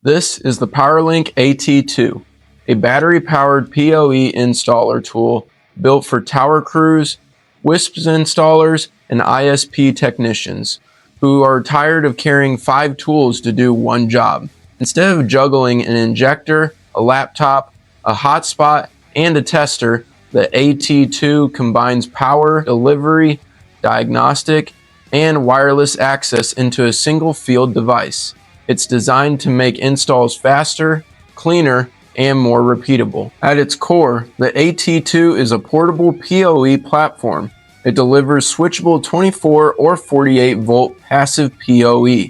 This is the PowerLink AT2, a battery-powered PoE installer tool built for tower crews, WISPs installers, and ISP technicians who are tired of carrying 5 tools to do one job. Instead of juggling an injector, a laptop, a hotspot, and a tester, the AT2 combines power, delivery, diagnostic, and wireless access into a single field device. It's designed to make installs faster, cleaner, and more repeatable. At its core, the AT2 is a portable PoE platform. It delivers switchable 24 or 48 volt passive PoE,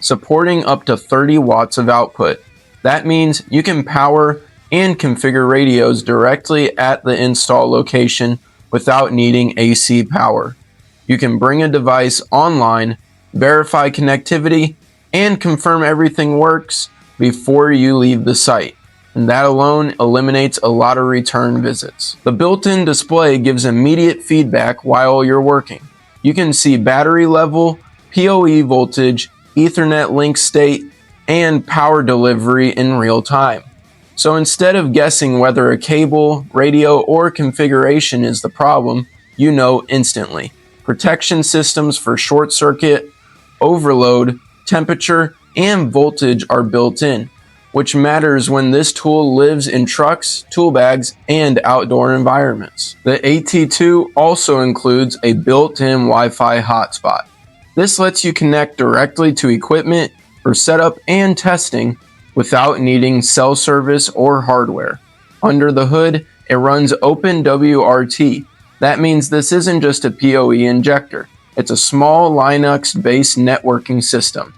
supporting up to 30 watts of output. That means you can power and configure radios directly at the install location without needing AC power. You can bring a device online, verify connectivity, and confirm everything works before you leave the site. And that alone eliminates a lot of return visits. The built-in display gives immediate feedback while you're working. You can see battery level, PoE voltage, Ethernet link state, and power delivery in real time. So instead of guessing whether a cable, radio, or configuration is the problem, you know instantly. Protection systems for short circuit, overload, temperature, and voltage are built in, which matters when this tool lives in trucks, tool bags, and outdoor environments. The AT2 also includes a built-in Wi-Fi hotspot. This lets you connect directly to equipment for setup and testing without needing cell service or hardware. Under the hood, it runs OpenWrt. That means this isn't just a PoE injector. It's a small Linux-based networking system.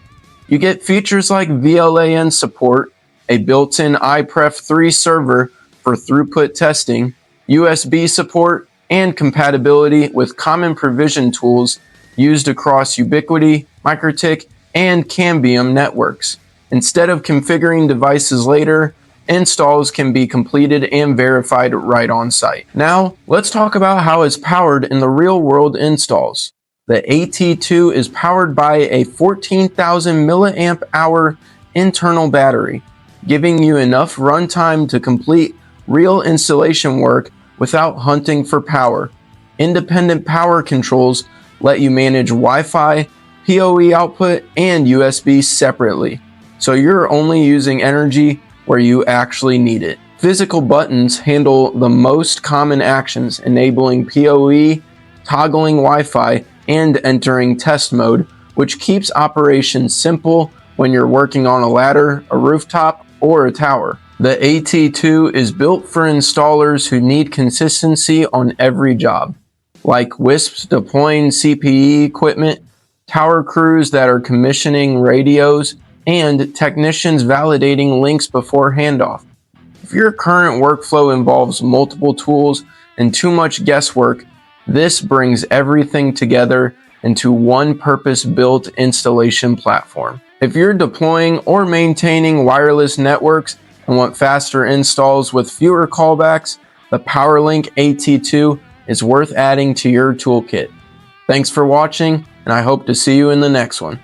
You get features like VLAN support, a built-in iPref3 server for throughput testing, USB support, and compatibility with common provision tools used across Ubiquiti, MikroTik, and Cambium networks. Instead of configuring devices later, installs can be completed and verified right on site. Now, let's talk about how it's powered in the real-world installs. The AT2 is powered by a 14,000 milliamp hour internal battery, giving you enough runtime to complete real installation work without hunting for power. Independent power controls let you manage Wi-Fi, PoE output, and USB separately, so you're only using energy where you actually need it. Physical buttons handle the most common actions, enabling PoE, toggling Wi-Fi, and entering test mode, which keeps operations simple when you're working on a ladder, a rooftop, or a tower. The AT2 is built for installers who need consistency on every job, like WISPs deploying CPE equipment, tower crews that are commissioning radios, and technicians validating links before handoff. If your current workflow involves multiple tools and too much guesswork, this brings everything together into one purpose-built installation platform. If you're deploying or maintaining wireless networks and want faster installs with fewer callbacks, the PowerLink AT2 is worth adding to your toolkit. Thanks for watching, and I hope to see you in the next one.